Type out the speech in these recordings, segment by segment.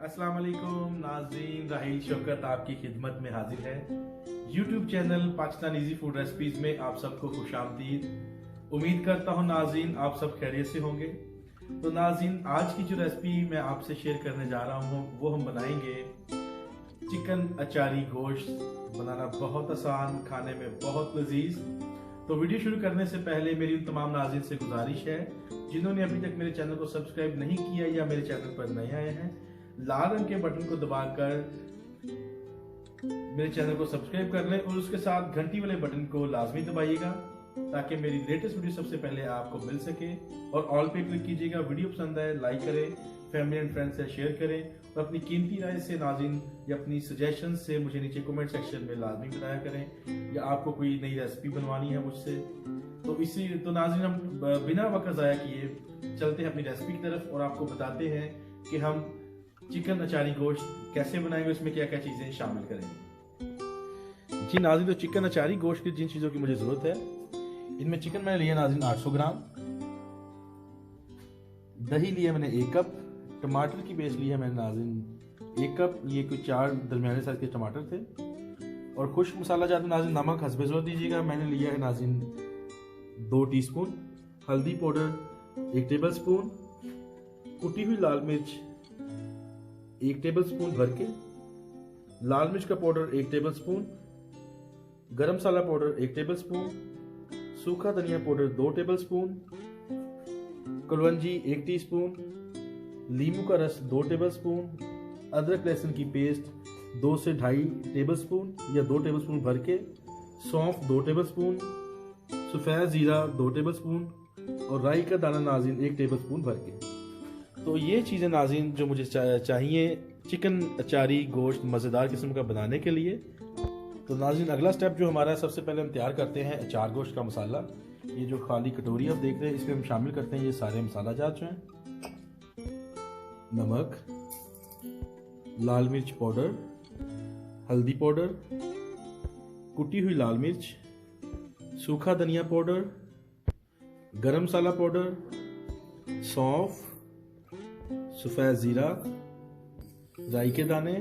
अस्सलाम वालेकुम नाज़रीन, राहील शौकत आपकी खिदमत में हाजिर है। YouTube channel Pakistan easy food recipes में आप सबको खुशामदीद। उम्मीद करता हूँ नाज़रीन आप सब खैरियत से होंगे। तो नाज़रीन आज की जो रेसिपी मैं आपसे शेयर करने जा रहा हूँ वो हम बनाएंगे चिकन अचारी गोश्त। बनाना बहुत आसान, खाने में बहुत लजीज। तो वीडियो शुरू करने से पहले मेरी उन तमाम नाज़रीन से गुजारिश है जिन्होंने अभी तक मेरे चैनल को सब्सक्राइब नहीं किया या मेरे चैनल पर नए आए हैं, लाल रंग के बटन को दबाकर मेरे चैनल को सब्सक्राइब कर लें और उसके साथ घंटी वाले बटन को लाजमी दबाइएगा ताकि मेरी लेटेस्ट वीडियो सबसे पहले आपको मिल सके। और ऑल पे क्लिक कीजिएगा। वीडियो पसंद आए लाइक करें, फैमिली एंड फ्रेंड्स से शेयर करें और अपनी कीमती राय से नाज़रीन या अपनी सजेशन से मुझे नीचे कमेंट सेक्शन में लाजमी बताया करें या आपको कोई नई रेसिपी बनवानी है मुझसे। तो नाज़रीन हम बिना वक्त ज़ाया किए चलते हैं अपनी रेसिपी की तरफ और आपको बताते हैं कि हम चिकन अचारी गोश्त कैसे बनाएंगे, उसमें क्या क्या चीज़ें शामिल करेंगे। जी नाज़रीन, तो चिकन अचारी गोश्त की जिन चीज़ों की मुझे ज़रूरत है, इनमें चिकन मैंने लिया नाज़रीन 800 ग्राम, दही लिया मैंने 1 कप, टमाटर की पेस्ट ली है मैंने नाज़रीन 1 कप, ये कोई 4 दरमियाने साइज के टमाटर थे। और खुश्क मसाला जाता नाज़रीन नमक हस्बे ज़रूरत दीजिएगा, मैंने लिया है नाज़रीन 2 टीस्पून, हल्दी पाउडर 1 टेबल स्पून, कुटी हुई लाल मिर्च 1 टेबल स्पून भर के, लाल मिर्च का पाउडर 1 टेबल स्पून, गरम मसाला पाउडर 1 टेबल स्पून, सूखा धनिया powder 2 table spoon, kalonji 1 teaspoon, नींबू का रस 2 टेबल स्पून, अदरक लहसुन की पेस्ट 2 से 2.5 टेबल स्पून या 2 टेबल स्पून भर के, सौंफ 2 टेबल स्पून, सफ़ेद ज़ीरा 2 टेबल स्पून और राई का दाना नाज़रीन 1 टेबल स्पून भर के। तो ये चीज़ें नाज़रीन जो मुझे चाहिए चिकन अचारी गोश्त मज़ेदार किस्म का बनाने के लिए। तो नाज़रीन अगला स्टेप जो हमारा है, सबसे पहले हम तैयार करते हैं अचार गोश्त का मसाला। ये जो खाली कटोरी आप देख रहे हैं इसमें हम शामिल करते हैं ये सारे मसाला जात जो हैं, नमक, लाल मिर्च पाउडर, हल्दी पाउडर, कुटी हुई लाल मिर्च, सूखा धनिया पाउडर, गरम मसाला पाउडर, सौंफ, सफ़ेद ज़ीरा, राई के दाने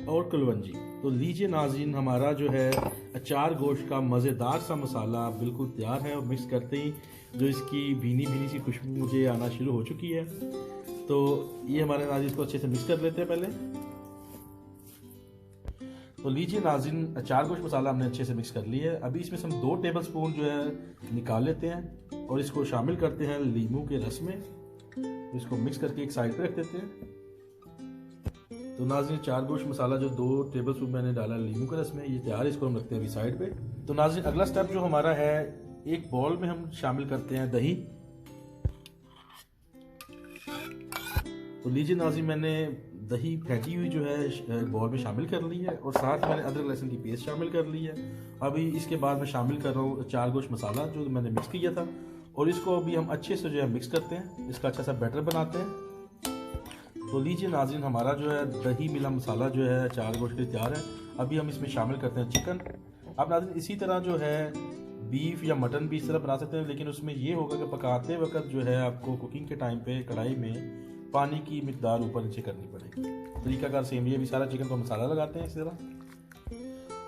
और कलवंजी। तो लीजिए नाज़रीन हमारा जो है अचार गोश्त का मज़ेदार सा मसाला बिल्कुल तैयार है। और मिक्स करते ही जो इसकी भीनी भीनी सी खुशबू मुझे आना शुरू हो चुकी है। तो ये हमारे नाज़रीन इसको अच्छे से मिक्स कर लेते हैं पहले। तो लीजिए नाज़रीन अचार गोश्त मसाला हमने अच्छे से मिक्स कर लिया है। अभी इसमें से हम 2 टेबल स्पून जो है निकाल लेते हैं और इसको शामिल करते हैं नींबू के रस में। इसको मिक्स करके एक साइड पे रख देते हैं। तो नाज़रीन अचार गोश्त मसाला जो 2 टेबल स्पून मैंने डाला नींबू के रस में, ये तैयार है, इसको हम रखते हैं अभी साइड पे। तो नाज़रीन अगला स्टेप जो हमारा है, एक बाउल में हम शामिल करते हैं दही। तो लीजिए नाज़रीन मैंने दही फेंटी हुई जो है बाउल में शामिल कर ली है और साथ मैंने अदरक लहसुन की पेस्ट शामिल कर ली है। अभी इसके बाद मैं शामिल कर रहा हूँ अचार गोश्त मसाला जो मैंने मिक्स किया था और इसको अभी हम अच्छे से जो है मिक्स करते हैं, इसका अच्छा सा बैटर बनाते हैं। तो लीजिए नाज़रीन हमारा जो है दही मिला मसाला जो है अचार गोश्त के लिए तैयार है। अभी हम इसमें शामिल करते हैं चिकन। अब नाज़रीन इसी तरह जो है बीफ या मटन भी इस तरह बना सकते हैं, लेकिन उसमें ये होगा कि पकाते वक्त जो है आपको कुकिंग के टाइम पे कढ़ाई में पानी की मिकदार ऊपर नीचे करनी पड़ेगी। तरीकाकार सेम, ये भी सारा चिकन को मसाला लगाते हैं इस तरह।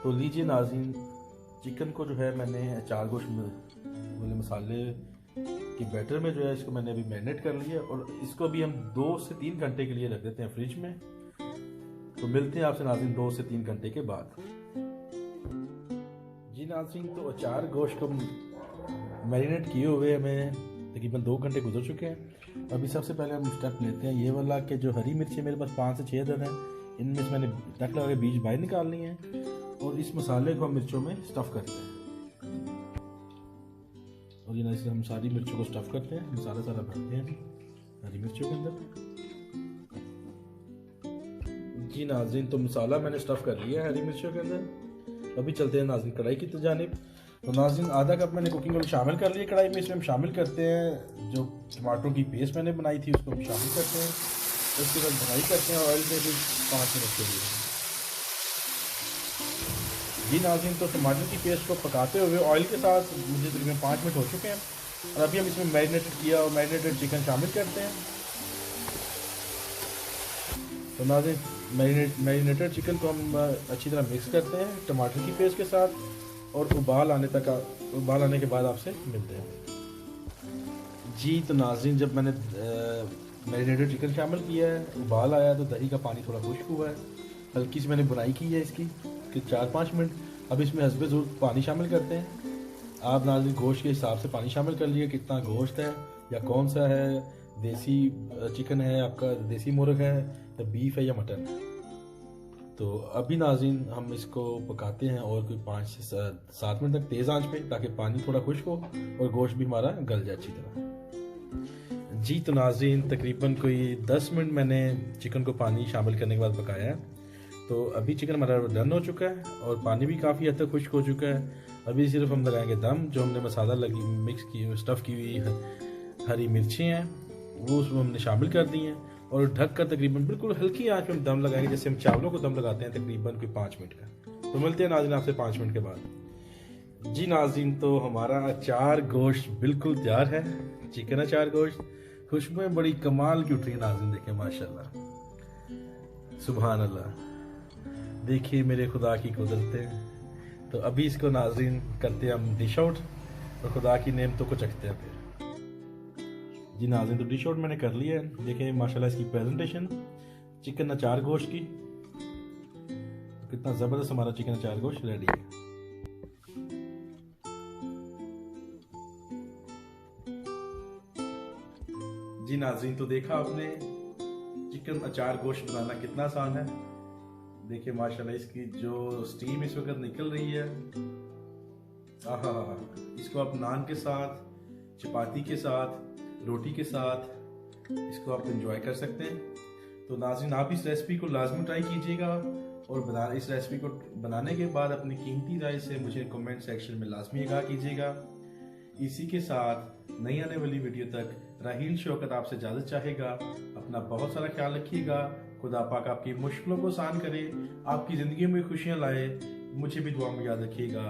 तो लीजिए नाज़रीन चिकन को जो है मैंने अचार गोश्त वाले मसाले के बैटर में जो है इसको मैंने अभी मैरिनेट कर लिया और इसको भी हम 2 से 3 घंटे के लिए रख देते हैं फ्रिज में। तो मिलते हैं आपसे नाज़रीन 2 से 3 घंटे के बाद। जी नाज़रीन तो अचार गोश्त को मैरिनेट किए हुए हमें तकरीबन 2 घंटे गुजर चुके हैं। अभी सबसे पहले हम स्टेप लेते हैं ये वाला कि जो हरी मिर्ची मेरे पास 5 से 6 अदद हैं, इनमें से मैंने टक लगा के बीज बाहर निकालनी है और इस मसाले को हम मिर्चों में स्टफ़ करते हैं। और ये ऐसे हम सारी मिर्चों को स्टफ़ करते हैं, मसाला सारा भरते हैं हरी मिर्चों के अंदर। जी नाज़रीन तो मसाला मैंने स्टफ़ कर लिया है हरी मिर्चों के अंदर। अभी चलते हैं नाज़रीन कढ़ाई की जानिब। तो नाज़रीन आधा कप मैंने कुकिंग ऑयल शामिल कर लिया कढ़ाई में। इसमें हम शामिल करते हैं जो टमाटरों की पेस्ट मैंने बनाई थी उसको हम शामिल करते हैं। तो उसके बाद भराई करते हैं ऑयल में भी 5 मिनट के लिए। जी नाज़रीन तो टमाटर की पेस्ट को पकाते हुए ऑयल के साथ मुझे तकरीबन 5 मिनट हो चुके हैं और अभी हम इसमें मैरिनेटेड किया और मैरिनेटेड चिकन शामिल करते हैं। तो नाज़रीन मैरिनेटेड चिकन को हम अच्छी तरह मिक्स करते हैं टमाटर की पेस्ट के साथ और उबाल आने के बाद आपसे मिलते हैं। जी तो नाज़रीन जब मैंने मैरिनेटेड चिकन शामिल किया है, उबाल आया तो दही का पानी थोड़ा खुश्क हुआ है, हल्की सी मैंने बुनाई की है इसकी कि 4-5 मिनट। अब इसमें हस्बे ज़रूरत पानी शामिल करते हैं। आप नाज़रीन गोश्त के हिसाब से पानी शामिल कर लिए, कितना गोश्त है या कौन सा है, देसी चिकन है आपका, देसी मुर्ग है या बीफ है या मटन है। तो अभी नाज़रीन हम इसको पकाते हैं और कोई 5 से 7 मिनट तक तेज़ आंच पे, ताकि पानी थोड़ा खुश्क हो और गोश्त भी हमारा गल जाए अच्छी तरह। जी तो नाज़रीन तकरीबन कोई 10 मिनट मैंने चिकन को पानी शामिल करने के बाद पकाया है। तो अभी चिकन हमारा डन हो चुका है और पानी भी काफ़ी हद तक खुश्क हो चुका है। अभी सिर्फ हम लगाएंगे दम। जो हमने मसाला मिक्स की स्टफ़ की हुई हरी मिर्ची हैं वो उसमें हमने शामिल कर दी हैं और ढक कर तकरीबन बिल्कुल हल्की आंच में हम दम लगाएंगे, जैसे हम चावलों को दम लगाते हैं तकरीबन कोई 5 मिनट का। तो मिलते हैं नाज़रीन आपसे 5 मिनट के बाद। जी नाज़रीन तो हमारा अचार गोश्त बिल्कुल तैयार है, चिकन अचार गोश्त। खुशबुएं बड़ी कमाल की उठ रही है नाज़रीन, देखें माशाल्लाह, सुभान अल्लाह। देखिए मेरे खुदा की कुदरतें। तो अभी इसको नाज़रीन करते हैं हम डिश आउट और खुदा की नेमतों को चखते हैं फिर। जी नाज़रीन तो डिश आउट मैंने कर लिया है, देखें माशाल्लाह इसकी प्रेजेंटेशन चिकन अचार गोश्त की, कितना ज़बरदस्त हमारा चिकन अचार गोश्त रेडी है। जी नाज़रीन तो देखा आपने चिकन अचार गोश्त बनाना कितना आसान है। देखिए माशाल्लाह इसकी जो स्टीम इस वक्त निकल रही है, आहा, इसको आप नान के साथ, चपाती के साथ, रोटी के साथ इसको आप एंजॉय कर सकते हैं। तो नाज़रीन आप इस रेसिपी को लाजमी ट्राई कीजिएगा और इस रेसिपी को बनाने के बाद अपनी कीमती राय से मुझे कमेंट सेक्शन में लाजमी आगाह कीजिएगा। इसी के साथ नई आने वाली वीडियो तक राहील शौकत आपसे इजाज़त चाहेगा। अपना बहुत सारा ख्याल रखिएगा। खुदा पाक आपकी मुश्किलों को आसान करे, आपकी ज़िंदगी में खुशियाँ लाए। मुझे भी दुआ में याद रखिएगा।